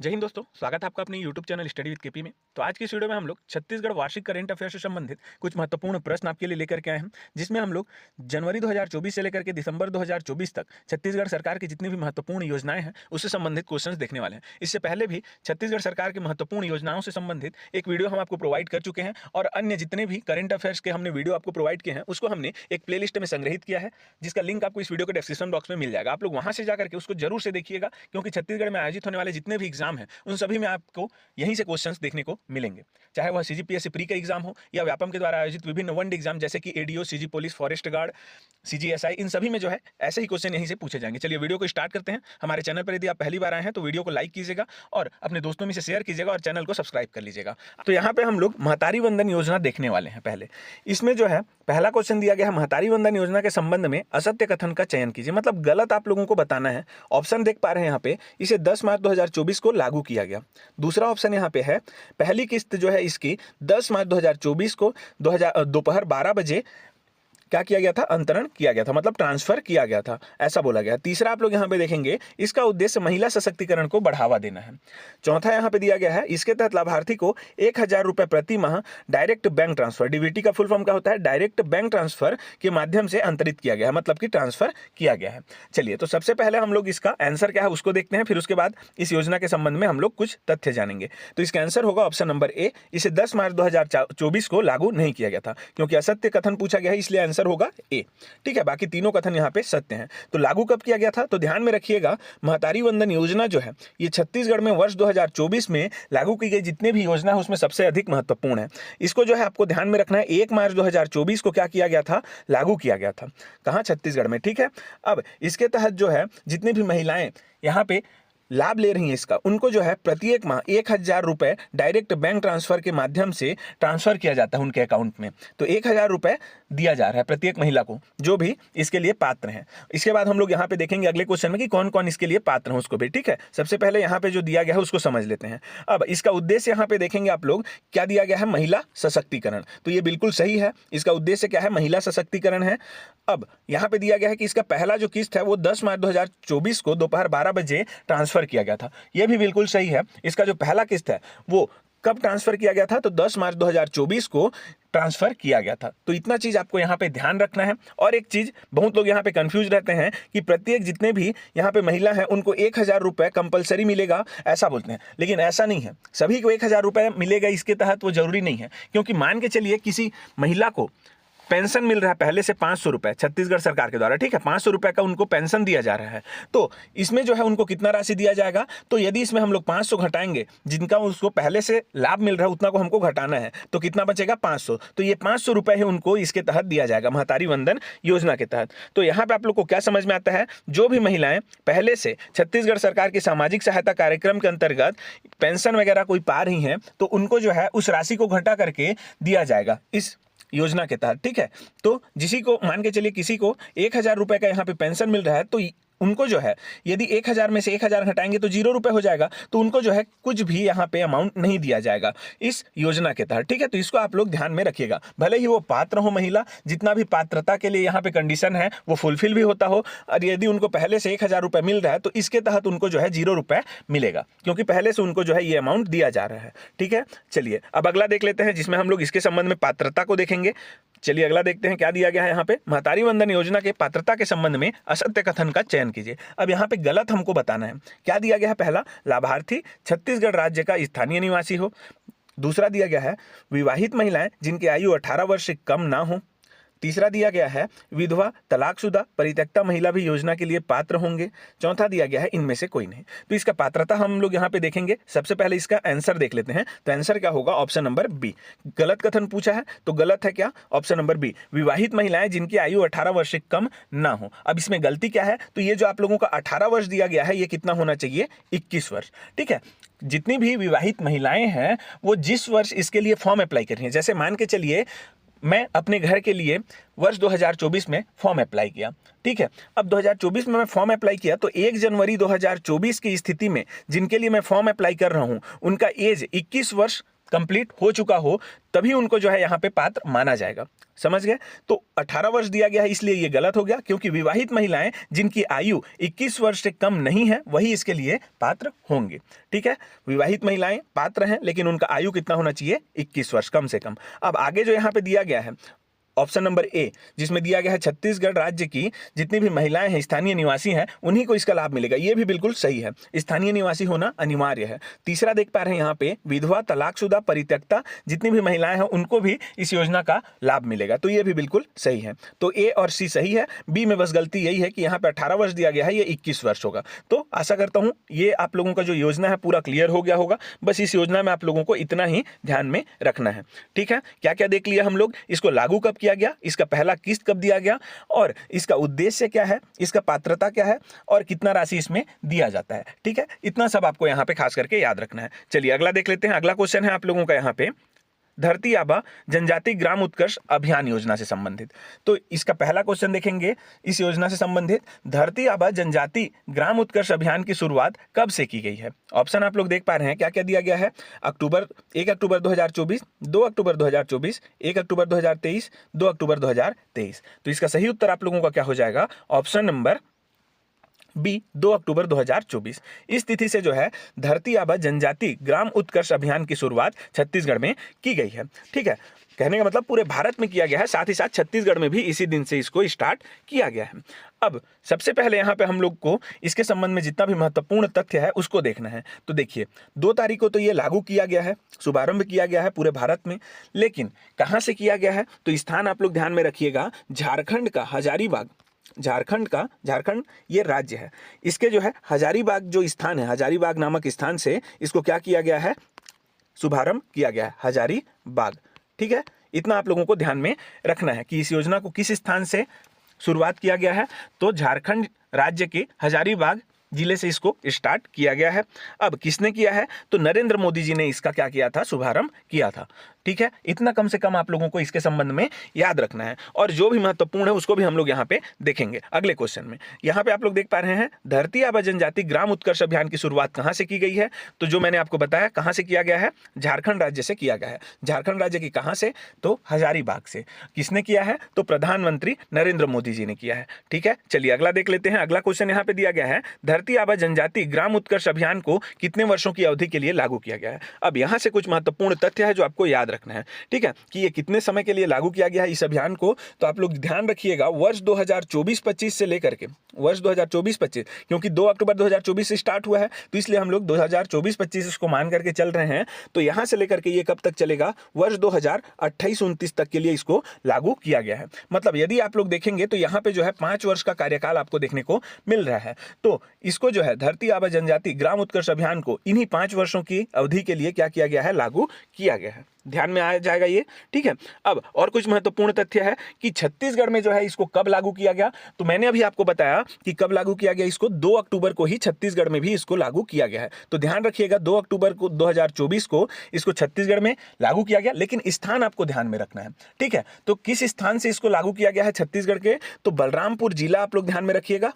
जय हिंद दोस्तों, स्वागत है आपका अपने YouTube channel study with KP में। तो आज की इस वीडियो में हम लोग छत्तीसगढ़ वार्षिक करंट अफेयर से संबंधित कुछ महत्वपूर्ण प्रश्न आपके लिए लेकर के आए हैं, जिसमें हम लोग जनवरी 2024 से लेकर के दिसंबर 2024 तक छत्तीसगढ़ सरकार की जितनी भी महत्वपूर्ण योजनाएं हैं उससे संबंधित क्वेश्चंस देखने वाले हैं। इससे पहले भी छत्तीसगढ़ सरकार की महत्वपूर्ण योजनाओं से संबंधित एक वीडियो हम आपको प्रोवाइड कर चुके हैं और अन्य जितने भी करंट अफेयर्स के हमने वीडियो आपको प्रोवाइड किए हैं उसको हमने एक प्लेलिस्ट में संग्रहित किया है, जिसका लिंक आपको इस वीडियो के डिस्क्रिप्शन बॉक्स में मिल जाएगा। आप लोग वहां से जाकर के उसको जरूर से देखिएगा, क्योंकि छत्तीसगढ़ में आयोजित होने वाले जितने भी एग्जाम हैं उन सभी में आपको यहीं से क्वेश्चंस देखने को मिलेंगे, चाहे वह सीजीपीएससी प्री का एग्जाम हो या व्यापम के द्वारा आयोजित विभिन्न वन एग्जाम जैसे कि ADO, CG police, forest guard, CGSI, इन सभी में जो है ऐसे ही क्वेश्चन यहीं से पूछे जाएंगे। चलिए वीडियो को स्टार्ट करते हैं। हमारे चैनल पर यदि आप पहली बार आए हैं तो वीडियो को लाइक कीजिएगा और अपने दोस्तों में से शेयर कीजिएगा और चैनल को सब्सक्राइब कर लीजिएगा। तो यहाँ पे हम लोग महतारी वंदन योजना देखने वाले हैं। पहले इसमें जो है पहला क्वेश्चन दिया गया है, महतारी वंदन योजना के संबंध में असत्य कथन का चयन कीजिए। मतलब गलत आप लोगों को बताना है। ऑप्शन देख पा रहे हैं यहाँ पे, इसे 10 मार्च 2024 को लागू किया गया। दूसरा ऑप्शन यहाँ पे है, पहली किस्त जो है इसकी 10 मार्च 2024 को दोपहर 12 बजे क्या किया गया था, अंतरण किया गया था, मतलब ट्रांसफर किया गया था, ऐसा बोला गया। तीसरा आप लोग यहाँ पे देखेंगे, इसका उद्देश्य महिला सशक्तिकरण को बढ़ावा देना है। चौथा यहाँ पे दिया गया है, इसके तहत लाभार्थी को 1000 रुपए प्रति माह डायरेक्ट बैंक ट्रांसफर, डीबीटी का फुल फॉर्म क्या होता है, डायरेक्ट बैंक ट्रांसफर के माध्यम से अंतरित किया गया है, मतलब कि ट्रांसफर किया गया है। चलिए, तो सबसे पहले हम लोग इसका आंसर क्या है उसको देखते हैं, फिर उसके बाद इस योजना के संबंध में हम लोग कुछ तथ्य जानेंगे। तो इसका आंसर होगा ऑप्शन नंबर ए, इसे 10 मार्च 2024 को लागू नहीं किया गया था, क्योंकि असत्य कथन पूछा गया है, इसलिए आंसर होगा ए। ठीक है, बाकी तीनों कथन यहाँ पे सत्य हैं। तो लागू कब किया गया था, तो ध्यान में रखिएगा, महतारी वंदन योजना जो है ये छत्तीसगढ़ में वर्ष 2024 में लागू की गई जितने भी योजना है उसमें सबसे अधिक महत्वपूर्ण है। इसको जो है आपको ध्यान में रखना है। 1 मार्च 2024 को क्या किया गया था, लागू किया गया था। कहाँ, छत्तीसगढ़ में। ठीक है, अब इसके तहत जो है जितनी भी महिलाएं यहाँ पे लाभ ले रही हैं इसका, उनको जो है प्रत्येक माह 1000 रुपए डायरेक्ट बैंक ट्रांसफर के माध्यम से ट्रांसफर किया जाता है उनके अकाउंट में। तो 1000 रुपए दिया जा रहा है प्रत्येक महिला को जो भी इसके लिए पात्र हैं। इसके बाद हम लोग यहाँ पे देखेंगे अगले क्वेश्चन में कि कौन कौन इसके लिए पात्र हैं उसको भी। ठीक है, सबसे पहले यहाँ पे जो दिया गया है उसको समझ लेते हैं। अब इसका उद्देश्य यहाँ पे देखेंगे आप लोग, क्या दिया गया है, महिला सशक्तिकरण। तो ये बिल्कुल सही है, इसका उद्देश्य क्या है, महिला सशक्तिकरण है। अब यहाँ पे दिया गया है कि इसका पहला जो किस्त है वो 10 मार्च 2024 को दोपहर 12 बजे ट्रांसफर किया गया था। यह भी बिल्कुल सही है। इसका जो पहला किस्त है वो कब ट्रांसफर किया गया था, तो 10 मार्च 2024 को ट्रांसफर किया गया था। तो इतना चीज आपको यहाँ पे ध्यान रखना है। और एक चीज, बहुत लोग यहाँ पे कंफ्यूज रहते हैं कि प्रत्येक जितने भी यहाँ पे महिला हैं उनको 1000 रुपए कंपलसरी मिलेगा, ऐसा बोलते हैं, लेकिन ऐसा नहीं है। सभी को 1000 रुपए मिलेगा इसके तहत वो जरूरी नहीं है, क्योंकि मान के चलिए किसी महिला को पेंशन मिल रहा है पहले से 500 रुपए छत्तीसगढ़ सरकार के द्वारा। ठीक है, 500 रुपए का उनको पेंशन दिया जा रहा है। तो इसमें जो है उनको कितना राशि दिया जाएगा, तो यदि इसमें हम लोग 500 घटाएंगे, जिनका उसको पहले से लाभ मिल रहा है उतना को हमको घटाना है, तो कितना बचेगा, 500। तो ये 500 रुपए है उनको इसके तहत दिया जाएगा, महतारी वंदन योजना के तहत। तो यहाँ पे आप लोग को क्या समझ में आता है, जो भी महिलाएं पहले से छत्तीसगढ़ सरकार की सामाजिक सहायता कार्यक्रम के अंतर्गत पेंशन वगैरह कोई पा रही हैं, तो उनको जो है उस राशि को घटा करके दिया जाएगा इस योजना के तहत। ठीक है, तो जिसी को मान के चलिए किसी को 1000 रुपए का यहाँ पे पेंशन मिल रहा है, तो उनको जो है यदि 1000 में से 1000 घटाएंगे तो 0 रुपए हो जाएगा, तो उनको जो है कुछ भी यहाँ पे अमाउंट नहीं दिया जाएगा इस योजना के तहत। ठीक है, तो इसको आप लोग ध्यान में रखिएगा। भले ही वो पात्र हो महिला, जितना भी पात्रता के लिए यहाँ पे कंडीशन है वो फुलफिल भी होता हो, और यदि उनको पहले से 1000 रुपए मिल रहा है तो इसके तहत उनको जो है 0 रुपए मिलेगा, क्योंकि पहले से उनको जो है ये अमाउंट दिया जा रहा है। ठीक है, चलिए अब अगला देख लेते हैं, जिसमें हम लोग इसके संबंध में पात्रता को देखेंगे। चलिए अगला देखते हैं क्या दिया गया है यहाँ पे, महतारी वंदन योजना के पात्रता के संबंध में असत्य कथन का चयन कीजिए। अब यहाँ पे गलत हमको बताना है। क्या दिया गया है, पहला, लाभार्थी छत्तीसगढ़ राज्य का स्थानीय निवासी हो। दूसरा दिया गया है, विवाहित महिलाएं जिनकी आयु 18 वर्ष से कम ना हो। तीसरा दिया गया है, विधवा, तलाकशुदा, परित्यक्ता महिला भी योजना के लिए पात्र होंगे। चौथा दिया गया है, इनमें से कोई नहीं। तो इसका पात्रता हम लोग यहाँ पे देखेंगे। सबसे पहले इसका आंसर देख लेते हैं। तो आंसर क्या होगा, ऑप्शन नंबर बी। गलत कथन पूछा है तो गलत है क्या, ऑप्शन नंबर बी, विवाहित महिलाएं जिनकी आयु 18 वर्ष से कम ना हो। अब इसमें गलती क्या है, तो ये जो आप लोगों का 18 वर्ष दिया गया है ये कितना होना चाहिए, 21 वर्ष। ठीक है, जितनी भी विवाहित महिलाएं हैं वो जिस वर्ष इसके लिए फॉर्म अप्लाई कर रही हैं, जैसे मान के चलिए मैं अपने घर के लिए वर्ष 2024 में फॉर्म अप्लाई किया। ठीक है, अब 2024 में मैं फॉर्म अप्लाई किया तो 1 जनवरी 2024 की स्थिति में जिनके लिए मैं फॉर्म अप्लाई कर रहा हूं उनका एज 21 वर्ष कंप्लीट हो चुका हो तभी उनको जो है यहाँ पे पात्र माना जाएगा। समझ गए? तो 18 वर्ष दिया गया है इसलिए ये गलत हो गया, क्योंकि विवाहित महिलाएं जिनकी आयु 21 वर्ष से कम नहीं है वही इसके लिए पात्र होंगे। ठीक है, विवाहित महिलाएं पात्र हैं लेकिन उनका आयु कितना होना चाहिए? 21 वर्ष कम से कम। अब आगे जो यहाँ पे दिया गया है ऑप्शन नंबर ए, जिसमें दिया गया है छत्तीसगढ़ राज्य की जितनी भी महिलाएं हैं, स्थानीय निवासी हैं, उन्हीं को इसका लाभ मिलेगा। ये भी बिल्कुल सही है, स्थानीय निवासी होना अनिवार्य है। तीसरा देख पा रहे हैं यहाँ पे विधवा, तलाकशुदा, परित्यक्ता जितनी भी महिलाएं हैं उनको भी इस योजना का लाभ मिलेगा, तो ये भी बिल्कुल सही है। तो ए और सी सही है, बी में बस गलती यही है कि यहाँ पे 18 वर्ष दिया गया है, ये 21 वर्ष होगा। तो आशा करता हूँ ये आप लोगों का जो योजना है पूरा क्लियर हो गया होगा। बस इस योजना में आप लोगों को इतना ही ध्यान में रखना है। ठीक है, क्या क्या देख लिया हम लोग, इसको लागू कब किया गया, इसका पहला किस्त कब दिया गया, और इसका उद्देश्य क्या है, इसका पात्रता क्या है, और कितना राशि इसमें दिया जाता है। ठीक है, इतना सब आपको यहाँ पे खास करके याद रखना है। चलिए अगला देख लेते हैं। अगला क्वेश्चन है आप लोगों का यहाँ पे धरती आबा जनजाति ग्राम उत्कर्ष अभियान योजना से संबंधित। तो इसका पहला क्वेश्चन देखेंगे, इस योजना से संबंधित धरती आबा जनजाति ग्राम उत्कर्ष अभियान की शुरुआत कब से की गई है। ऑप्शन आप लोग देख पा रहे हैं, क्या क्या दिया गया है। 1 अक्टूबर 2024, 2 अक्टूबर 2024, 1 अक्टूबर 2023, 2 अक्टूबर 2023। तो इसका सही उत्तर आप लोगों का क्या हो जाएगा, ऑप्शन नंबर बी, 2 अक्टूबर 2024। इस तिथि से जो है धरती आबा जनजाति ग्राम उत्कर्ष अभियान की शुरुआत छत्तीसगढ़ में की गई है। ठीक है, कहने का मतलब पूरे भारत में किया गया है, साथ ही साथ छत्तीसगढ़ में भी इसी दिन से इसको स्टार्ट किया गया है। अब सबसे पहले यहाँ पे हम लोग को इसके संबंध में जितना भी महत्वपूर्ण तथ्य है उसको देखना है। तो देखिए 2 तारीख को तो ये लागू किया गया है, शुभारंभ किया गया है पूरे भारत में, लेकिन कहाँ से किया गया है, तो स्थान आप लोग ध्यान में रखिएगा, झारखंड का हजारीबाग। झारखंड ये राज्य है, इसके जो है हजारीबाग जो स्थान है, हजारीबाग नामक स्थान से इसको क्या किया गया है, शुभारंभ किया गया है, हजारीबाग। ठीक है, इतना आप लोगों को ध्यान में रखना है कि इस योजना को किस स्थान से शुरुआत किया गया है, तो झारखंड राज्य के हजारीबाग जिले से इसको स्टार्ट किया गया है। अब किसने किया है, तो नरेंद्र मोदी जी ने इसका क्या किया था, शुभारंभ किया था। ठीक है, इतना कम से कम आप लोगों को इसके संबंध में याद रखना है, और जो भी महत्वपूर्ण है उसको भी हम लोग यहाँ पे देखेंगे अगले क्वेश्चन में। यहाँ पे आप लोग देख पा रहे हैं धरती आबा जनजाति ग्राम उत्कर्ष अभियान की शुरुआत कहाँ से की गई है, तो जो मैंने आपको बताया कहाँ से किया गया है, झारखंड राज्य से किया गया है। झारखंड राज्य की कहाँ से, तो हजारीबाग से। किसने किया है, तो प्रधानमंत्री नरेंद्र मोदी जी ने किया है। ठीक है, चलिए अगला देख लेते हैं। अगला क्वेश्चन यहाँ पे दिया गया है, धरती आबा जनजाति ग्राम उत्कर्ष अभियान को कितने वर्षों की अवधि के लिए लागू किया गया है। अब यहाँ से कुछ महत्वपूर्ण तथ्य है जो आपको याद रखना है। ठीक है, कि ये कितने समय के लिए लागू किया गया है इस अभियान को, तो आप लोग ध्यान रखिएगा वर्ष 2024-25 से लेकर के वर्ष 2024-25, क्योंकि 2 अक्टूबर 2024 से स्टार्ट हुआ है तो इसलिए हम लोग 2024-25 इसको मान करके चल रहे हैं। तो यहाँ से लेकर के ये कब तक चलेगा, वर्ष 2028-29 तक के लिए इसको लागू किया गया है। मतलब यदि आप लोग देखेंगे तो यहाँ पे जो है 5 वर्ष का कार्यकाल आपको देखने को मिल रहा है। तो इसको जो है धरती आबा जनजाति ग्राम उत्कर्ष अभियान को इन्हीं 5 वर्षों की अवधि के लिए क्या किया गया है, लागू किया गया है। ध्यान में आ जाएगा ये। ठीक है, अब और कुछ महत्वपूर्ण तथ्य है कि छत्तीसगढ़ में जो है इसको कब लागू किया गया, तो मैंने अभी आपको बताया कि कब लागू किया गया, इसको 2 अक्टूबर को ही छत्तीसगढ़ में भी इसको लागू किया गया है। तो ध्यान रखिएगा 2 अक्टूबर को 2024 को इसको छत्तीसगढ़ में लागू किया गया, लेकिन स्थान आपको ध्यान में रखना है। ठीक है, तो किस स्थान से इसको लागू किया गया है छत्तीसगढ़ के, तो बलरामपुर जिला आप लोग ध्यान में रखिएगा।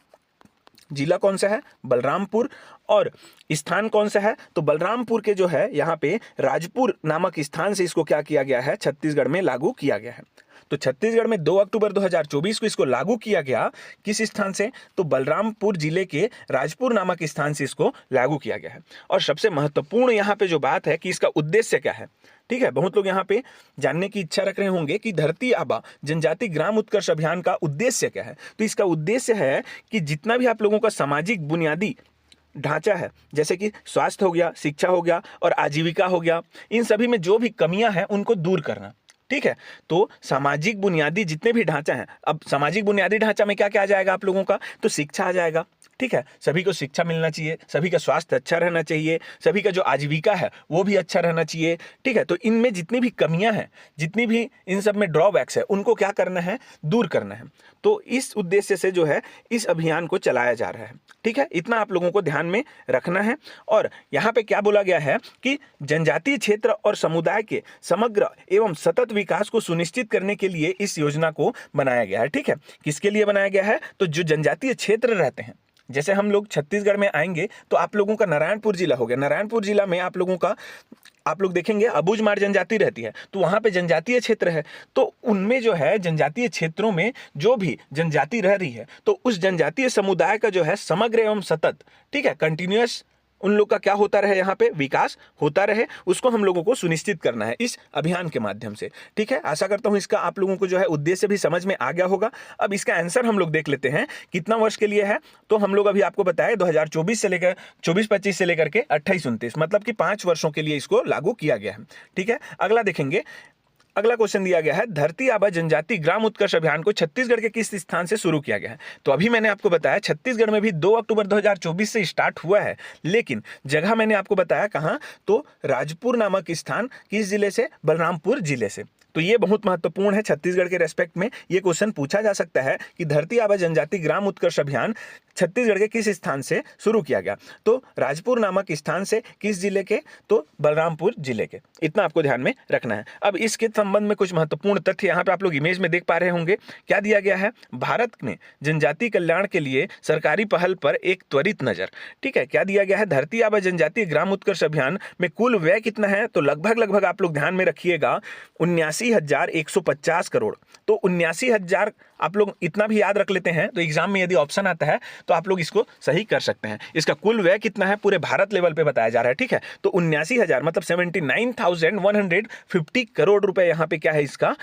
जिला कौन सा है, बलरामपुर, और स्थान कौन सा है, तो बलरामपुर के जो है यहाँ पे राजपुर नामक स्थान से इसको क्या किया गया है, छत्तीसगढ़ में लागू किया गया है। तो छत्तीसगढ़ में 2 अक्टूबर 2024 को इसको लागू किया गया, किस स्थान से, तो बलरामपुर जिले के राजपुर नामक स्थान से इसको लागू किया गया है। और सबसे महत्वपूर्ण यहाँ पे जो बात है कि इसका उद्देश्य क्या है। ठीक है, बहुत लोग यहाँ पे जानने की इच्छा रख रहे होंगे कि धरती आबा जनजाति ग्राम उत्कर्ष अभियान का उद्देश्य क्या है। तो इसका उद्देश्य है कि जितना भी आप लोगों का सामाजिक बुनियादी ढांचा है, जैसे कि स्वास्थ्य हो गया, शिक्षा हो गया और आजीविका हो गया, इन सभी में जो भी कमियां हैं उनको दूर करना। ठीक है, तो सामाजिक बुनियादी जितने भी ढांचा हैं, अब सामाजिक बुनियादी ढांचा में क्या क्या आ जाएगा आप लोगों का, तो शिक्षा आ जाएगा। ठीक है, सभी को शिक्षा मिलना चाहिए, सभी का स्वास्थ्य अच्छा रहना चाहिए, सभी का जो आजीविका है वो भी अच्छा रहना चाहिए। ठीक है, तो इनमें जितनी भी कमियां हैं, जितनी भी इन सब में ड्रॉबैक्स है, उनको क्या करना है, दूर करना है। तो इस उद्देश्य से जो है इस अभियान को चलाया जा रहा है। ठीक है, इतना आप लोगों को ध्यान में रखना है। और यहाँ पे क्या बोला गया है कि जनजातीय क्षेत्र और समुदाय के समग्र एवं सतत विकास को सुनिश्चित करने के लिए इस योजना को बनाया गया है। ठीक है, किसके लिए बनाया गया है, तो जो जनजातीय क्षेत्र रहते हैं, जैसे हम लोग छत्तीसगढ़ में आएंगे तो आप लोगों का नारायणपुर जिला हो गया। नारायणपुर जिला में आप लोगों का, आप लोग देखेंगे अबूझमाड़ जनजाति रहती है, तो वहाँ पे जनजातीय क्षेत्र है, तो उनमें जो है जनजातीय क्षेत्रों में जो भी जनजाति रह रही है तो उस जनजातीय समुदाय का जो है समग्र एवं सतत, ठीक है, कंटिन्यूअस उन लोग का क्या होता रहे, यहाँ पे विकास होता रहे, उसको हम लोगों को सुनिश्चित करना है इस अभियान के माध्यम से। ठीक है, आशा करता हूँ इसका आप लोगों को जो है उद्देश्य भी समझ में आ गया होगा। अब इसका आंसर हम लोग देख लेते हैं कितना वर्ष के लिए है। तो हम लोग अभी आपको बताए 2024 से लेकर 24-25 से लेकर के 28-29, मतलब कि 5 वर्षों के लिए इसको लागू किया गया है। ठीक है, अगला देखेंगे। अगला क्वेश्चन दिया गया है, धरती आबा जनजाति ग्राम उत्कर्ष अभियान को छत्तीसगढ़ के किस स्थान से शुरू किया गया है। तो अभी मैंने आपको बताया छत्तीसगढ़ में भी 2 अक्टूबर 2024 से स्टार्ट हुआ है, लेकिन जगह मैंने आपको बताया कहाँ, तो राजपुर नामक स्थान किस जिले से, बलरामपुर जिले से। तो ये बहुत महत्वपूर्ण है, छत्तीसगढ़ के रेस्पेक्ट में ये क्वेश्चन पूछा जा सकता है कि धरती आबा जनजाति ग्राम उत्कर्ष अभियान छत्तीसगढ़ के किस स्थान से शुरू किया गया। तो राजपुर नामक स्थान से, किस जिले के, तो बलरामपुर जिले के। इतना आपको ध्यान में रखना है। अब इसके संबंध में कुछ महत्वपूर्ण तथ्य यहाँ पे आप लोग इमेज में देख पा रहे होंगे। क्या दिया गया है, भारत में जनजाति कल्याण के लिए सरकारी पहल पर एक त्वरित नजर। ठीक है, क्या दिया गया है, धरती आबा जनजाति ग्राम उत्कर्ष अभियान में कुल व्यय कितना है, तो लगभग आप लोग ध्यान में रखिएगा 79,150 करोड़। तो 79,000 आप लोग इतना भी याद रख लेते हैं तो एग्जाम में यदि ऑप्शन आता है तो आप लोग इसको सही कर सकते हैं। इसका कुल व्यय कितना है पूरे भारत लेवल पे बताया जा रहा है। ठीक है, तो 79,000 मतलब 79,150 करोड़ रुपए यहाँ पे क्या है, इसका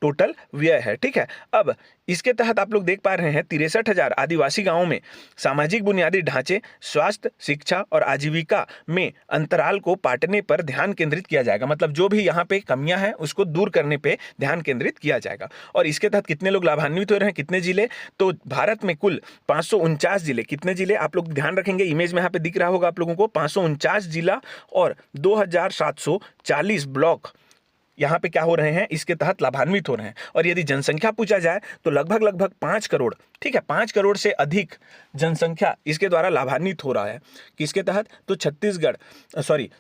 टोटल व्यय है। ठीक है, अब इसके तहत आप लोग देख पा रहे हैं 63,000 आदिवासी गांवों में सामाजिक बुनियादी ढांचे, स्वास्थ्य, शिक्षा और आजीविका में अंतराल को पाटने पर ध्यान केंद्रित किया जाएगा। मतलब जो भी यहाँ पे कमियां हैं उसको दूर करने पे ध्यान केंद्रित किया जाएगा। और इसके तहत कितने लोग लाभान्वित हो रहे हैं, कितने जिले, तो भारत में कुल 549 जिले। कितने जिले आप लोग ध्यान रखेंगे, इमेज में यहाँ पे दिख रहा होगा आप लोगों को 549 जिला और 2,740 ब्लॉक यहाँ पे क्या हो रहे हैं, इसके तहत लाभान्वित हो रहे हैं। और यदि जनसंख्या पूछा जाए तो लगभग 5 करोड़, ठीक है, 5 करोड़ से अधिक जनसंख्या इसके द्वारा लाभान्वित हो रहा है। किसके तहत, तो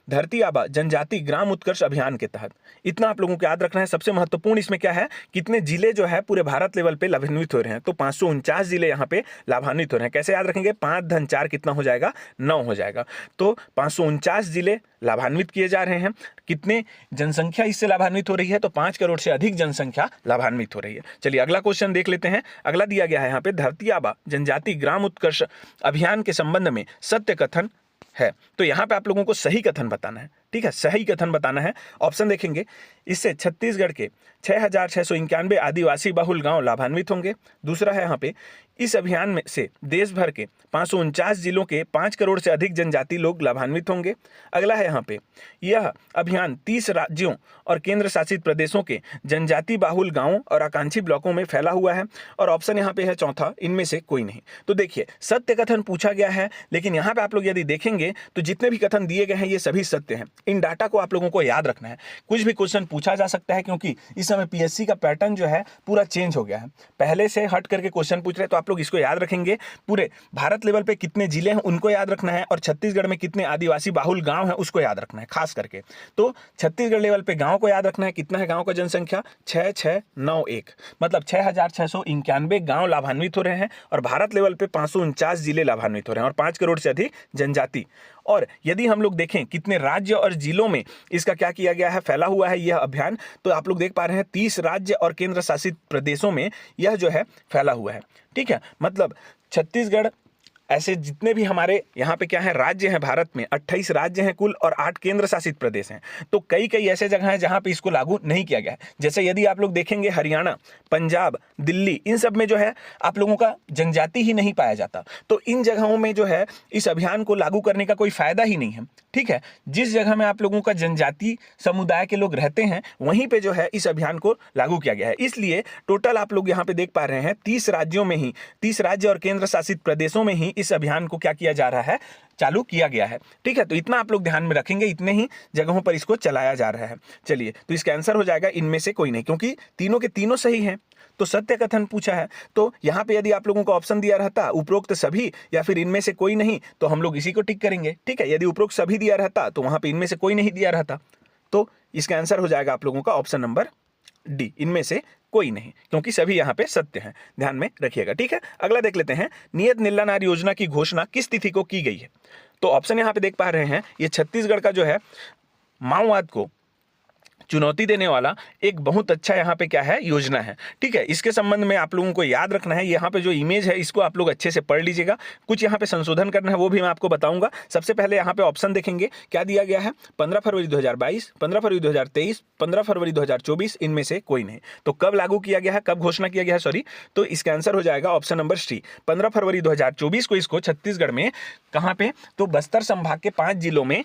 धरती आबा जनजाति ग्राम उत्कर्ष अभियान के तहत। इतना आप लोगों को याद रखना है। सबसे महत्वपूर्ण इसमें क्या है, कितने जिले जो है पूरे भारत लेवल पे लाभान्वित हो रहे हैं, तो 549 जिले यहाँ पे लाभान्वित हो रहे हैं। कैसे याद रखेंगे, 5 × 4 कितना हो जाएगा, 9 हो जाएगा। तो 549 जिले लाभान्वित किए जा रहे हैं। कितने जनसंख्या इससे लाभान्वित हो रही है, तो 5 करोड़ से अधिक जनसंख्या लाभान्वित हो रही है। चलिए अगला क्वेश्चन देख लेते हैं। अगला दिया गया है यहाँ पे, धरती आबा जनजाति ग्राम उत्कर्ष अभियान के संबंध में सत्य कथन है। तो यहाँ पे आप लोगों को सही कथन बताना है। ठीक है, सही कथन बताना है। ऑप्शन देखेंगे, इससे छत्तीसगढ़ के 6,691 आदिवासी बहुल गांव लाभान्वित होंगे। दूसरा है यहाँ पे, इस अभियान में से देश भर के 549 जिलों के 5 करोड़ से अधिक जनजाति लोग लाभान्वित होंगे। अगला है यहाँ पे, यह अभियान 30 राज्यों और केंद्र शासित प्रदेशों के जनजाति बाहुल गांवों और आकांक्षी ब्लॉकों में फैला हुआ है। और ऑप्शन यहाँ पे है चौथा, इनमें से कोई नहीं। तो देखिए, सत्य कथन पूछा गया है, लेकिन यहाँ पे आप लोग यदि देखेंगे तो जितने भी कथन दिए गए हैं ये सभी सत्य हैं। इन डाटा को आप लोगों को याद रखना है। कुछ भी क्वेश्चन पूछा जा सकता है, क्योंकि इस समय पीएससी का पैटर्न जो है पूरा चेंज हो गया है। पहले से हट करके क्वेश्चन पूछ रहे हैं, तो आप लोग इसको याद रखेंगे। पूरे भारत लेवल पे कितने जिले हैं उनको याद रखना है, और छत्तीसगढ़ में कितने आदिवासी बाहुल गांव हैं उसको याद रखना है खास करके। तो छत्तीसगढ़ लेवल पे गांव को याद रखना है। कितना है गांव का जनसंख्या, 6,691, मतलब 6,691 गांव लाभान्वित हो रहे हैं। और भारत लेवल पे 549 जिले लाभान्वित हो रहे हैं, और 5 करोड़ से अधिक जनजाति। और यदि हम लोग देखें कितने राज्य और जिलों में इसका क्या किया गया है, फैला हुआ है यह अभियान, तो आप लोग देख पा रहे हैं 30 राज्य और केंद्र शासित प्रदेशों में यह जो है फैला हुआ है। ठीक है, मतलब छत्तीसगढ़, ऐसे जितने भी हमारे यहाँ पे क्या है राज्य हैं भारत में, 28 राज्य हैं कुल और 8 केंद्र शासित प्रदेश हैं। तो कई ऐसे जगह हैं जहाँ पे इसको लागू नहीं किया गया है। जैसे यदि आप लोग देखेंगे हरियाणा, पंजाब, दिल्ली, इन सब में जो है आप लोगों का जनजाति ही नहीं पाया जाता। तो इन जगहों में जो है इस अभियान को लागू करने का कोई फायदा ही नहीं है। ठीक है, जिस जगह में आप लोगों का जनजाति समुदाय के लोग रहते हैं वहीं पे जो है इस अभियान को लागू किया गया है। इसलिए टोटल आप लोग यहाँ पे देख पा रहे हैं 30 राज्यों में ही, 30 राज्य और केंद्र शासित प्रदेशों में ही इस अभियान को क्या किया जा रहा है, चालू किया गया है। ठीक है, तो इतना आप लोग ध्यान में रखेंगे, इतने ही जगहों पर इसको चलाया जा रहा है। चलिए, तो इसका आंसर हो जाएगा इनमें से कोई नहीं, क्योंकि तीनों के तीनों सही हैं। तो सत्य कथन पूछा है, तो यहाँ पे यदि आप लोगों को ऑप्शन दिया रहता उपरोक्त सभी या फिर इनमें से कोई नहीं, तो हम लोग इसी को टिक करेंगे। ठीक है, यदि उपरोक्त सभी दिया रहता तो वहां पे इनमें से कोई नहीं दिया रहता। तो इसका आंसर हो जाएगा आप लोगों का ऑप्शन नंबर डी, इनमें से कोई नहीं, क्योंकि सभी यहाँ पे सत्य हैं, ध्यान में रखिएगा। ठीक है, अगला देख लेते हैं, नियत नीला नार योजना की घोषणा किस तिथि को की गई है। तो ऑप्शन यहाँ पे देख पा रहे हैं, ये छत्तीसगढ़ का जो है माओवाद को चुनौती देने वाला एक बहुत अच्छा यहाँ पे क्या है, योजना है। ठीक है, इसके संबंध में आप लोगों को याद रखना है, यहाँ पे जो इमेज है इसको आप लोग अच्छे से पढ़ लीजिएगा। कुछ यहाँ पे संशोधन करना है वो भी मैं आपको बताऊंगा। सबसे पहले यहाँ पे ऑप्शन देखेंगे, क्या दिया गया है, 15 फरवरी 2022, 15 फरवरी 2023, 15 फरवरी 2024, इनमें से कोई नहीं। तो कब लागू किया गया है, कब घोषणा किया गया है, सॉरी, तो इसका आंसर हो जाएगा ऑप्शन नंबर सी, 15 फरवरी 2024 को इसको छत्तीसगढ़ में कहाँ पे, तो बस्तर संभाग के 5 जिलों में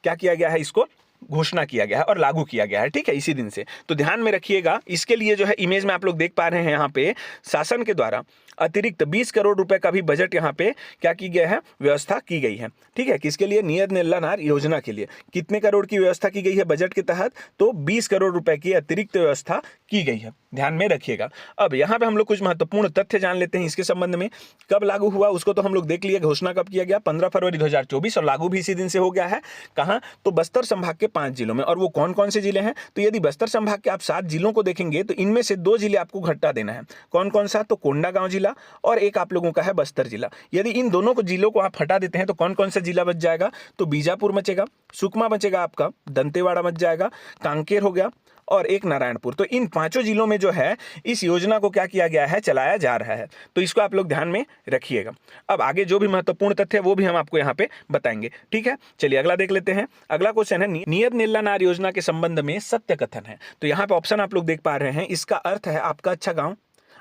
क्या किया गया है, इसको घोषणा किया गया है और लागू किया गया है। ठीक है, इसी दिन से। तो ध्यान में रखिएगा, इसके लिए जो है इमेज में आप लोग देख पा रहे हैं, यहाँ पे शासन के द्वारा अतिरिक्त 20 करोड़ रुपए का भी बजट यहाँ पे क्या की गया है, व्यवस्था की गई है। ठीक है, किसके लिए, नियत नीला नार योजना के लिए। कितने करोड़ की व्यवस्था की गई है बजट के तहत, तो 20 करोड़ रुपए की अतिरिक्त व्यवस्था की गई है, ध्यान में रखिएगा। अब यहाँ पे हम लोग कुछ महत्वपूर्ण तथ्य जान लेते हैं इसके संबंध में। कब लागू हुआ उसको तो हम लोग देख लिए, घोषणा कब किया गया, 15 फरवरी 2024, और लागू भी इसी दिन से हो गया है। कहाँ, तो बस्तर संभाग के 5 जिलों में। और वो कौन कौन से जिले हैं, तो यदि बस्तर संभाग के आप 7 जिलों को देखेंगे तो इनमें से 2 जिले आपको घटा देना है। कौन कौन सा, तो कोंडागांव जिला और एक आप लोगों का है बस्तर जिला। यदि इन दोनों को जिलों को आप हटा देते हैं तो कौन कौन सा जिला बच जाएगा, तो बीजापुर बचेगा, सुकमा बचेगा आपका, दंतेवाड़ा बच जाएगा, कांकेर हो गया और एक नारायणपुर। तो इन 5 जिलों में जो है इस योजना को क्या किया गया है, चलाया जा रहा है। तो इसको आप लोग ध्यान में रखिएगा। अब आगे जो भी महत्वपूर्ण तथ्य है वो भी हम आपको यहाँ पे बताएंगे। ठीक है, चलिए अगला देख लेते हैं। अगला क्वेश्चन है, नियत नीला नार योजना के संबंध में सत्य कथन है। तो यहाँ पे ऑप्शन आप लोग देख पा रहे हैं, इसका अर्थ है आपका अच्छा गाँव।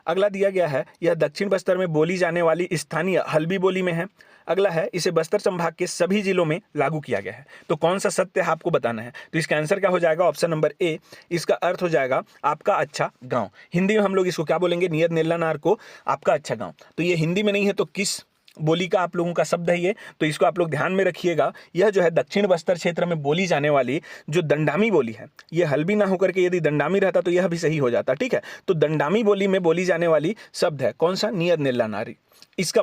अगला दिया गया है, यह दक्षिण बस्तर में बोली जाने वाली स्थानीय हल्बी बोली में है। अगला है, इसे बस्तर संभाग के सभी जिलों में लागू किया गया है। तो कौन सा सत्य है आपको बताना है। तो इसका आंसर क्या हो जाएगा, ऑप्शन नंबर ए, इसका अर्थ हो जाएगा आपका अच्छा गांव। हिंदी में हम लोग इसको क्या बोलेंगे, नियत नीला नार को आपका अच्छा गांव। तो ये हिंदी में नहीं है तो किस बोली का आप लोगों का शब्द है ये, तो इसको आप लोग ध्यान में रखिएगा। यह जो है दक्षिण बस्तर क्षेत्र में बोली जाने वाली जो दंडामी बोली है, ये हल्बी ना होकर के यदि दंडामी रहता तो यह भी सही हो जाता। ठीक है, तो दंडामी बोली में बोली जाने वाली शब्द है कौन सा, नियत नीला नारी। इसका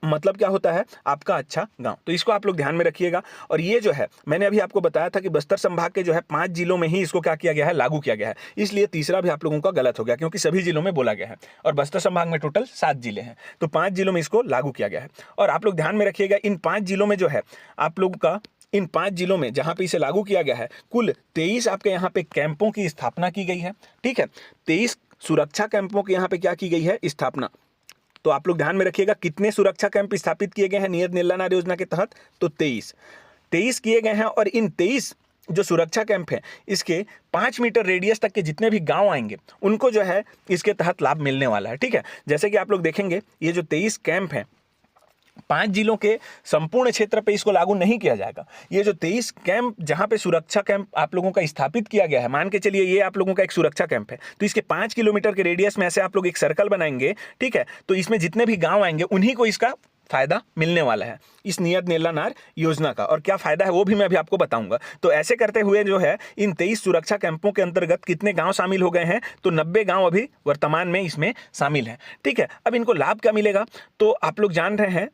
मतलब क्या होता है, आपका अच्छा गांव। तो इसको आप लोग ध्यान में रखिएगा। और ये जो है मैंने अभी आपको बताया था कि बस्तर संभाग के जो है 5 जिलों में ही इसको क्या किया गया है, लागू किया गया है। इसलिए तीसरा भी आप लोगों का गलत हो गया, क्योंकि सभी जिलों में बोला गया है और बस्तर संभाग में टोटल 7 जिले हैं, तो 5 जिलों में इसको लागू किया गया है। और आप लोग ध्यान में रखिएगा, इन 5 जिलों में जो है आप लोगों का, इन 5 जिलों में जहां पे इसे लागू किया गया है, कुल 23 आपके यहाँ पे कैंपों की स्थापना की गई है। ठीक है, 23 सुरक्षा कैंपों की यहाँ पे क्या की गई है, स्थापना। तो आप लोग ध्यान में रखिएगा, कितने सुरक्षा कैंप स्थापित किए गए हैं नियत नीला नार योजना के तहत, तो 23 किए गए हैं। और इन 23 जो सुरक्षा कैंप है, इसके 5 मीटर रेडियस तक के जितने भी गांव आएंगे उनको जो है इसके तहत लाभ मिलने वाला है। ठीक है, जैसे कि आप लोग देखेंगे, ये जो 23 कैंप हैं, 5 जिलों के संपूर्ण क्षेत्र पे इसको लागू नहीं किया जाएगा। ये जो 23 कैंप जहां पे सुरक्षा कैंप आप लोगों का स्थापित किया गया है, मान के चलिए ये आप लोगों का एक सुरक्षा कैंप है, तो इसके 5 किलोमीटर के रेडियस में ऐसे आप लोग एक सर्कल बनाएंगे। ठीक है, तो इसमें जितने भी गांव आएंगे उन्हीं को इसका फायदा मिलने वाला है, इस नियत नीला नार योजना का। और क्या फायदा है वो भी मैं अभी आपको बताऊंगा। तो ऐसे करते हुए जो है इन 23 सुरक्षा कैंपों के अंतर्गत कितने गांव शामिल हो गए हैं, तो 90 गांव अभी वर्तमान में इसमें शामिल हैं। ठीक है, अब इनको लाभ क्या मिलेगा, तो आप लोग जान रहे हैं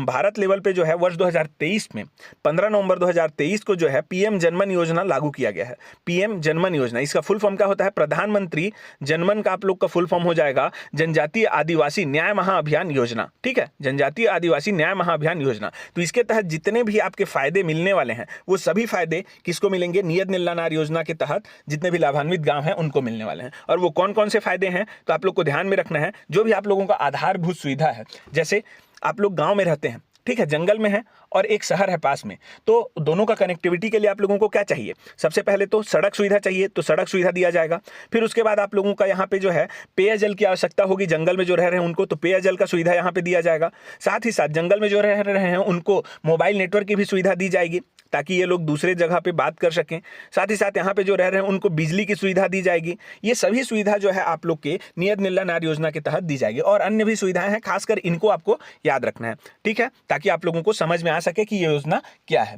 भारत लेवल पे जो है वर्ष 2023 में 15 नवंबर 2023 को जो है पीएम जनमन योजना लागू किया गया है। पीएम जनमन योजना, इसका फुल फॉर्म क्या होता है, प्रधानमंत्री जनमन का आप लोग का फुल फॉर्म हो जाएगा जनजातीय आदिवासी न्याय महाअभियान योजना। ठीक है, जनजातीय आदिवासी न्याय महाअभियान योजना। तो इसके तहत जितने भी आपके फायदे मिलने वाले हैं वो सभी फायदे किसको मिलेंगे, नियत नीला नार योजना के तहत जितने भी लाभान्वित गांव हैं उनको मिलने वाले हैं। और वो कौन कौन से फायदे हैं, तो आप लोग को ध्यान में रखना है, जो भी आप लोगों का आधारभूत सुविधा है, जैसे आप लोग गांव में रहते हैं, ठीक है, जंगल में है और एक शहर है पास में, तो दोनों का कनेक्टिविटी के लिए आप लोगों को क्या चाहिए, सबसे पहले तो सड़क सुविधा चाहिए, तो सड़क सुविधा दिया जाएगा। फिर उसके बाद आप लोगों का यहाँ पे जो है पेयजल की आवश्यकता होगी, जंगल में जो रह रहे हैं उनको, तो पेयजल का सुविधा यहाँ पे दिया जाएगा। साथ ही साथ जंगल में जो रह रहे हैं उनको मोबाइल नेटवर्क की भी सुविधा दी जाएगी, ताकि ये लोग दूसरे जगह पे बात कर सकें। साथ ही साथ यहाँ पे जो रह रहे हैं उनको बिजली की सुविधा दी जाएगी। ये सभी सुविधा जो है आप लोग के नियत नीला नार योजना के तहत दी जाएगी। और अन्य भी सुविधाएं हैं, खासकर इनको आपको याद रखना है। ठीक है, ताकि आप लोगों को समझ में आ सके कि ये योजना क्या है।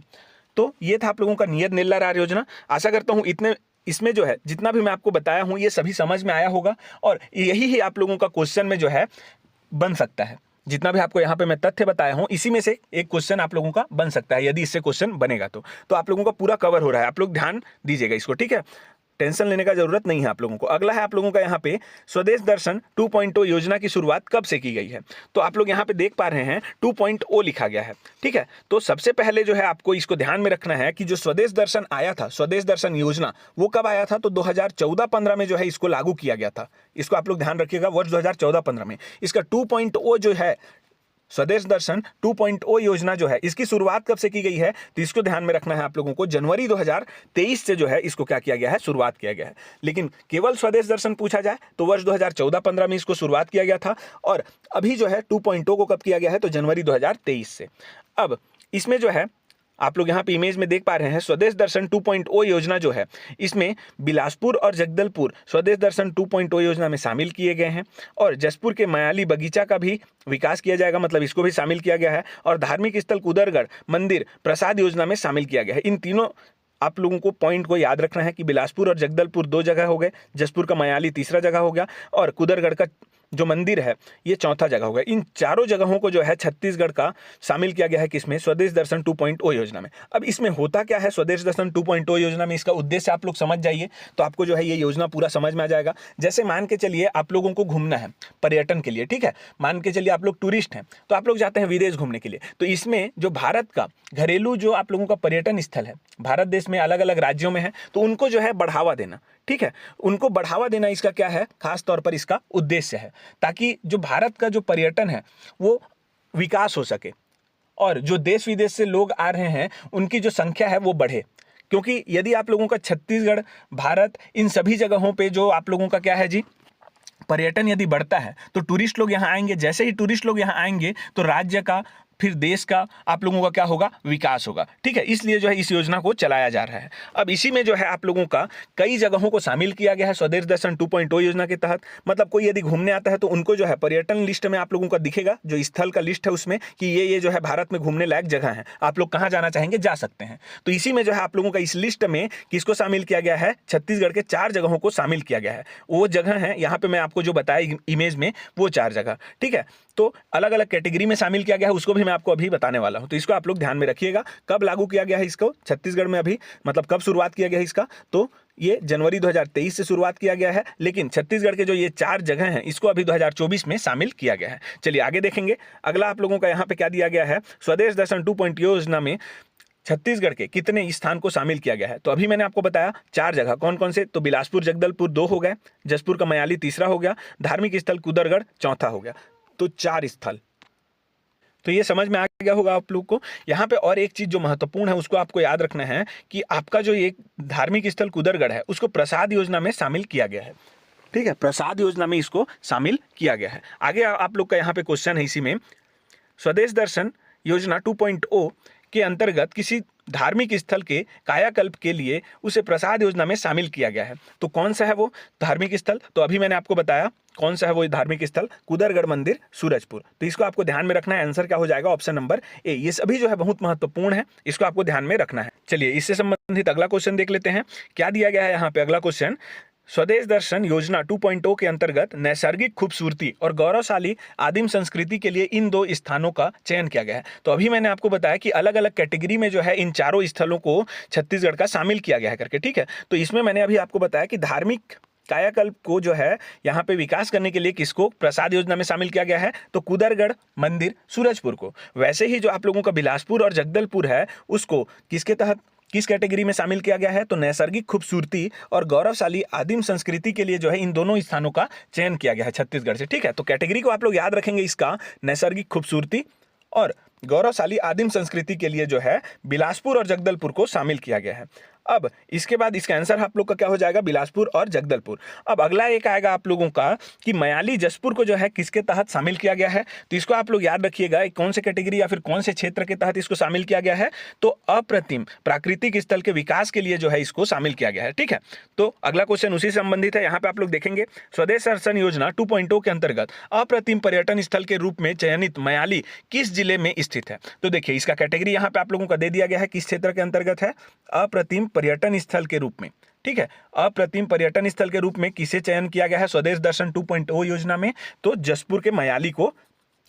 तो ये था आप लोगों का नियत नीला नार योजना। आशा करता हूँ इतने इसमें जो है जितना भी मैं आपको बताया हूँ ये सभी समझ में आया होगा, और यही ही आप लोगों का क्वेश्चन में जो है बन सकता है। जितना भी आपको यहाँ पे मैं तथ्य बताया हूँ इसी में से एक क्वेश्चन आप लोगों का बन सकता है, यदि इससे क्वेश्चन बनेगा तो आप लोगों का पूरा कवर हो रहा है। आप लोग ध्यान दीजिएगा इसको, ठीक है। टेंशन लेने का जरूरत नहीं है आप लोगों को। अगला है आप लोगों का यहाँ पे स्वदेश दर्शन 2.0 योजना की शुरुआत कब से की गई है। तो आप लोग यहाँ पे देख पा रहे हैं 2.0 लिखा गया है, ठीक है। तो सबसे पहले जो है आपको इसको ध्यान में रखना है कि जो स्वदेश दर्शन आया था, स्वदेश दर्शन योजना, वो कब आया था, तो 2014-15 में जो है इसको लागू किया गया था। इसको आप लोग ध्यान रखिएगा, वर्ष 2014-15 में। इसका 2.0 जो है स्वदेश दर्शन 2.0 योजना जो है, इसकी शुरुआत कब से की गई है, तो इसको ध्यान में रखना है आप लोगों को। जनवरी 2023 से जो है इसको क्या किया गया है, शुरुआत किया गया है। लेकिन केवल स्वदेश दर्शन पूछा जाए तो वर्ष 2014-15 में इसको शुरुआत किया गया था, और अभी जो है 2.0 को कब किया गया है, तो जनवरी 2023 से। अब इसमें जो है आप लोग यहाँ पे इमेज में देख पा रहे हैं, स्वदेश दर्शन 2.0 योजना जो है, इसमें बिलासपुर और जगदलपुर स्वदेश दर्शन 2.0 योजना में शामिल किए गए हैं, और जसपुर के मयाली बगीचा का भी विकास किया जाएगा, मतलब इसको भी शामिल किया गया है, और धार्मिक स्थल कुदरगढ़ मंदिर प्रसाद योजना में शामिल किया गया है। इन तीनों आप लोगों को पॉइंट को याद रखना है कि बिलासपुर और जगदलपुर 2 जगह हो गए, जसपुर का मयाली तीसरा जगह हो गया, और कुदरगढ़ का जो मंदिर है ये चौथा जगह होगा। इन चारों जगहों को जो है छत्तीसगढ़ का शामिल किया गया है किसमें, स्वदेश दर्शन 2.0 योजना में। अब इसमें होता क्या है स्वदेश दर्शन 2.0 योजना में, इसका उद्देश्य आप लोग समझ जाइए तो आपको जो है ये योजना पूरा समझ में आ जाएगा। जैसे मान के चलिए आप लोगों को घूमना है पर्यटन के लिए, ठीक है, मान के चलिए आप लोग टूरिस्ट हैं, तो आप लोग जाते हैं विदेश घूमने के लिए, तो इसमें जो भारत का घरेलू जो आप लोगों का पर्यटन स्थल है, भारत देश में अलग अलग राज्यों में है, तो उनको जो है बढ़ावा देना, ठीक है, उनको बढ़ावा देना इसका क्या है, खास तौर पर इसका उद्देश्य है, ताकि जो भारत का जो पर्यटन है वो विकास हो सके, और जो देश विदेश से लोग आ रहे हैं उनकी जो संख्या है वो बढ़े। क्योंकि यदि आप लोगों का छत्तीसगढ़, भारत, इन सभी जगहों पे जो आप लोगों का क्या है जी, पर्यटन यदि बढ़ता है तो टूरिस्ट लोग यहाँ आएंगे, जैसे ही टूरिस्ट लोग यहाँ आएंगे तो राज्य का, फिर देश का, आप लोगों का क्या होगा, विकास होगा, ठीक है। इसलिए जो है इस योजना को चलाया जा रहा है। अब इसी में जो है आप लोगों का कई जगहों को शामिल किया गया है स्वदेश दर्शन 2.0 योजना के तहत। मतलब कोई यदि घूमने आता है तो उनको जो है पर्यटन लिस्ट में आप लोगों का दिखेगा, जो स्थल का लिस्ट है उसमें, कि ये जो है भारत में घूमने लायक जगह है, आप लोग कहाँ जाना चाहेंगे जा सकते हैं। तो इसी में जो है आप लोगों का इस लिस्ट में किसको शामिल किया गया है, छत्तीसगढ़ के 4 जगहों को शामिल किया गया है। वो जगह है यहाँ पे मैं आपको जो बताया इमेज में, वो 4 जगह, ठीक है। तो अलग अलग कैटेगरी में शामिल किया गया है, उसको भी मैं आपको अभी बताने वाला हूं, तो इसको आप लोग ध्यान में रखिएगा। कब लागू किया गया है इसको छत्तीसगढ़ में, अभी मतलब कब शुरुआत किया गया है इसका, तो ये जनवरी 2023 से शुरुआत किया गया है। लेकिन छत्तीसगढ़ के जो ये 4 जगह हैं इसको अभी 2024 में शामिल किया गया है। चलिए आगे देखेंगे। अगला आप लोगों का यहाँ पे क्या दिया गया है, स्वदेश दर्शन 2.0 योजना में छत्तीसगढ़ के कितने स्थान को शामिल किया गया है। तो अभी मैंने आपको बताया 4 जगह, कौन कौन से, तो बिलासपुर जगदलपुर 2 हो गए, जसपुर का मयाली तीसरा हो गया, धार्मिक स्थल कुदरगढ़ चौथा हो गया, तो 4 स्थल। तो ये समझ में आ गया होगा आप लोग को। यहाँ पे और एक चीज जो महत्वपूर्ण है उसको आपको याद रखना है कि आपका जो ये धार्मिक स्थल कुदरगढ़ है उसको प्रसाद योजना में शामिल किया गया है, ठीक है, प्रसाद योजना में इसको शामिल किया गया है। आगे आप लोग का यहाँ पे क्वेश्चन है इसी में, स्वदेश दर्शन योजना 2.0 के अंतर्गत किसी धार्मिक स्थल के कायाकल्प के लिए उसे प्रसाद योजना में शामिल किया गया है। तो कौन सा है वो धार्मिक स्थल, तो अभी मैंने आपको बताया कौन सा है वो धार्मिक स्थल, कुदरगढ़ मंदिर सूरजपुर। तो इसको आपको ध्यान में रखना है, आंसर क्या हो जाएगा, ऑप्शन नंबर ए। ये सभी जो है बहुत महत्वपूर्ण है, इसको आपको ध्यान में रखना है। चलिए इससे संबंधित अगला क्वेश्चन देख लेते हैं, क्या दिया गया है यहाँ पे। अगला क्वेश्चन, स्वदेश दर्शन योजना 2.0 के अंतर्गत नैसर्गिक खूबसूरती और गौरवशाली आदिम संस्कृति के लिए इन 2 स्थानों का चयन किया गया है। तो अभी मैंने आपको बताया कि अलग अलग कैटेगरी में जो है इन 4 स्थलों को छत्तीसगढ़ का शामिल किया गया है करके, ठीक है। तो इसमें मैंने अभी आपको बताया कि धार्मिक कायाकल्प को जो है यहाँ पे विकास करने के लिए किसको प्रसाद योजना में शामिल किया गया है, तो कुदरगढ़ मंदिर सूरजपुर को। वैसे ही जो आप लोगों का बिलासपुर और जगदलपुर है उसको किसके तहत, किस कैटेगरी में शामिल किया गया है, तो नैसर्गिक खूबसूरती और गौरवशाली आदिम संस्कृति के लिए जो है इन दोनों स्थानों का चयन किया गया है छत्तीसगढ़ से, ठीक है। तो कैटेगरी को आप लोग याद रखेंगे, इसका नैसर्गिक खूबसूरती और गौरवशाली आदिम संस्कृति के लिए जो है बिलासपुर और जगदलपुर को शामिल किया गया है। अब इसके बाद इसका आंसर आप लोग का क्या हो जाएगा, बिलासपुर और जगदलपुर। अब अगला एक आएगा आप लोगों का कि मयाली जसपुर को जो है किसके तहत शामिल किया गया है, तो इसको आप लोग याद रखिएगा, कौन से कैटेगरी या फिर कौन से क्षेत्र के तहत इसको शामिल किया गया है, तो अप्रतिम प्राकृतिक स्थल के विकास के लिए जो है इसको शामिल किया गया है, ठीक है। तो अगला क्वेश्चन उसी से संबंधित है। यहाँ पे आप लोग देखेंगे स्वदेश दर्शन योजना 2.0 के अंतर्गत अप्रतिम पर्यटन स्थल के रूप में चयनित मयाली किस जिले में स्थित है। तो देखिए इसका कैटेगरी यहाँ पे आप लोगों का दे दिया गया है, किस क्षेत्र के अंतर्गत है, अप्रतिम पर्यटन स्थल के रूप में, ठीक है। अप्रतिम पर्यटन स्थल के रूप में किसे चयन किया गया है स्वदेश दर्शन 2.0 योजना में, तो जसपुर के मयाली को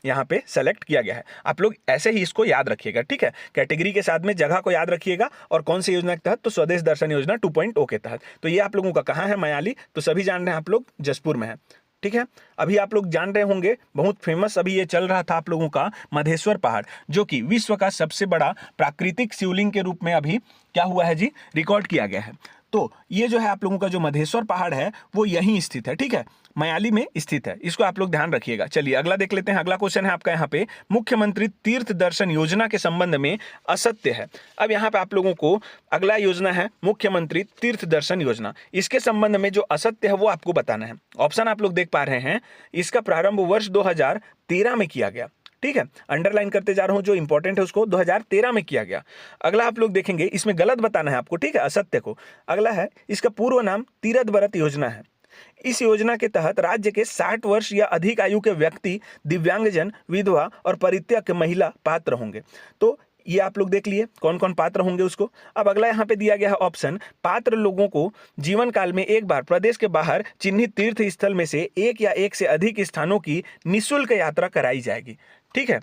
यहाँ पे सेलेक्ट किया गया है। आप लोग ऐसे ही इसको याद रखिएगा, ठीक है। कैटेगरी के साथ में जगह को याद रखिएगा और कौन सी योजना के तहत, तो स्वदेश दर्शन योजना 2.0 के तहत। तो ये आप लोगों का कहाँ है, मयाली, तो सभी जान रहे हैं आप लोग जसपुर में है, ठीक है। अभी आप लोग जान रहे होंगे बहुत फेमस अभी ये चल रहा था आप लोगों का मधेश्वर पहाड़, जो कि विश्व का सबसे बड़ा प्राकृतिक शिवलिंग के रूप में अभी क्या हुआ है जी, रिकॉर्ड किया गया है। तो ये जो है आप लोगों का जो मधेश्वर पहाड़ है वो यहीं स्थित है, ठीक है, मयाली में स्थित है। इसको आप लोग ध्यान रखिएगा। चलिए अगला देख लेते हैं। अगला क्वेश्चन है आपका यहाँ पे, मुख्यमंत्री तीर्थ दर्शन योजना के संबंध में असत्य है। अब यहाँ पे आप लोगों को अगला योजना है मुख्यमंत्री तीर्थ दर्शन योजना, इसके संबंध में जो असत्य है वो आपको बताना है। ऑप्शन आप लोग देख पा रहे हैं, इसका प्रारंभ वर्ष 2013 में किया गया, ठीक है, अंडरलाइन करते जा रहा हूं, जो इंपॉर्टेंट है उसको 2013 में किया गया। अगला आप लोग देखेंगे, इसमें गलत बताना है आपको, ठीक है, असत्य को। अगला है, इसका पूर्व नाम तीरथ व्रत योजना है। इस योजना के तहत राज्य के 60 वर्ष या अधिक आयु के व्यक्ति, दिव्यांगजन, विधवा और परित्यक्त महिला पात्र होंगे। तो ये आप लोग देख लिए कौन कौन पात्र होंगे उसको। अब अगला यहाँ पे दिया गया है ऑप्शन, पात्र लोगों को जीवन काल में एक बार प्रदेश के बाहर चिन्हित तीर्थ स्थल में से एक या एक से अधिक स्थानों की निःशुल्क यात्रा कराई जाएगी, ठीक है।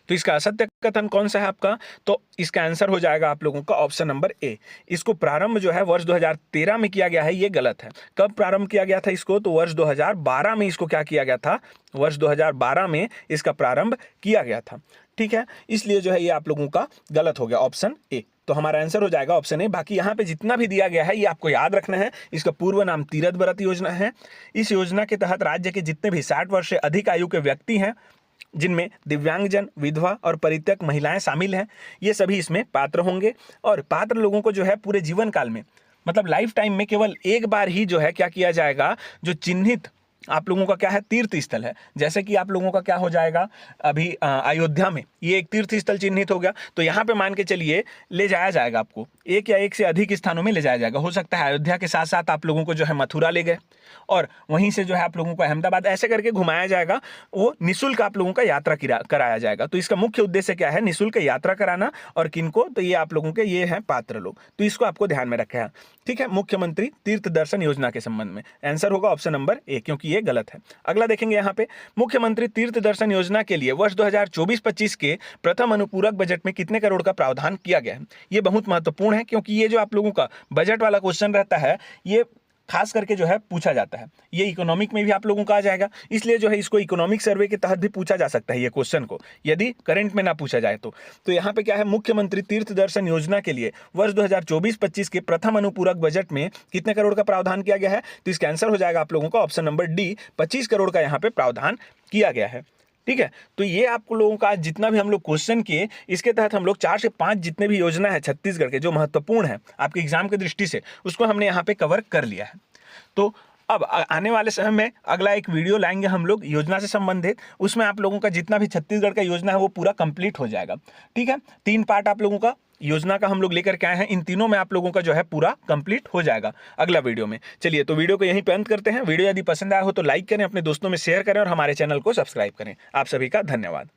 तो इसका असत्य कथन कौन सा है आपका, तो इसका आंसर हो जाएगा आप लोगों का ऑप्शन नंबर ए। इसको प्रारंभ जो है वर्ष 2013 में किया गया है, ये गलत है। कब प्रारंभ किया गया था इसको, तो वर्ष 2012 में इसको क्या किया गया था, वर्ष 2012 में इसका प्रारंभ किया गया था, ठीक है। इसलिए जो है ये आप लोगों का गलत हो गया, ऑप्शन ए। तो हमारा आंसर हो जाएगा ऑप्शन ए। बाकी यहाँ पे जितना भी दिया गया है ये आपको याद रखना है। इसका पूर्व नाम तीरथ व्रत योजना है। इस योजना के तहत राज्य के जितने भी 60 वर्ष से अधिक आयु के व्यक्ति हैं, जिनमें दिव्यांगजन, विधवा और परित्यक्त महिलाएं शामिल हैं, ये सभी इसमें पात्र होंगे। और पात्र लोगों को जो है पूरे जीवन काल में, मतलब लाइफ टाइम में केवल एक बार ही जो है क्या किया जाएगा, जो चिन्हित आप लोगों का क्या है, तीर्थ स्थल है। जैसे कि आप लोगों का क्या हो जाएगा, अभी अयोध्या में ये एक तीर्थ स्थल चिन्हित हो गया, तो यहाँ पे मान के चलिए ले जाया जाएगा आपको, एक या एक से अधिक स्थानों में ले जाया जाएगा। हो सकता है अयोध्या के साथ साथ आप लोगों को जो है मथुरा ले गए, और वहीं से जो है आप लोगों को अहमदाबाद, ऐसे करके घुमाया जाएगा। वो निःशुल्क आप लोगों का यात्रा कराया जाएगा। तो इसका मुख्य उद्देश्य क्या है, निःशुल्क यात्रा कराना। और किनको, तो ये आप लोगों के ये हैं पात्र लोग। तो इसको आपको ध्यान में रखा है, ठीक है, मुख्यमंत्री तीर्थ दर्शन योजना के संबंध में। आंसर होगा ऑप्शन नंबर ए, क्योंकि ये गलत है। अगला देखेंगे यहाँ पे, मुख्यमंत्री तीर्थ दर्शन योजना के लिए वर्ष 2024-25 के प्रथम अनुपूरक बजट में कितने करोड़ का प्रावधान किया गया है। ये बहुत महत्वपूर्ण है, क्योंकि ये जो आप लोगों का बजट वाला क्वेश्चन रहता है, ये खास करके जो है पूछा जाता है। ये इकोनॉमिक में भी आप लोगों का आ जाएगा, इसलिए जो है इसको इकोनॉमिक सर्वे के तहत भी पूछा जा सकता है ये क्वेश्चन को, यदि करंट में ना पूछा जाए तो यहाँ पे क्या है, मुख्यमंत्री तीर्थ दर्शन योजना के लिए वर्ष 2024-25 के प्रथम अनुपूरक बजट में कितने करोड़ का प्रावधान किया गया है। तो इसका आंसर हो जाएगा आप लोगों का ऑप्शन नंबर डी, 25 करोड़ का यहाँ पे प्रावधान किया गया है, ठीक है। तो ये आप लोगों का जितना भी हम लोग क्वेश्चन किए, इसके तहत हम लोग 4 से 5 जितने भी योजना है छत्तीसगढ़ के जो महत्वपूर्ण है आपके एग्जाम की दृष्टि से, उसको हमने यहाँ पे कवर कर लिया है। तो अब आने वाले समय में अगला एक वीडियो लाएंगे हम लोग योजना से संबंधित, उसमें आप लोगों का जितना भी छत्तीसगढ़ का योजना है वो पूरा कंप्लीट हो जाएगा, ठीक है। 3 पार्ट आप लोगों का योजना का हम लोग लेकर के आए हैं, इन तीनों में आप लोगों का जो है पूरा कंप्लीट हो जाएगा अगला वीडियो में। चलिए तो वीडियो को यहीं पे अंत करते हैं। वीडियो यदि पसंद आया हो तो लाइक करें, अपने दोस्तों में शेयर करें और हमारे चैनल को सब्सक्राइब करें। आप सभी का धन्यवाद।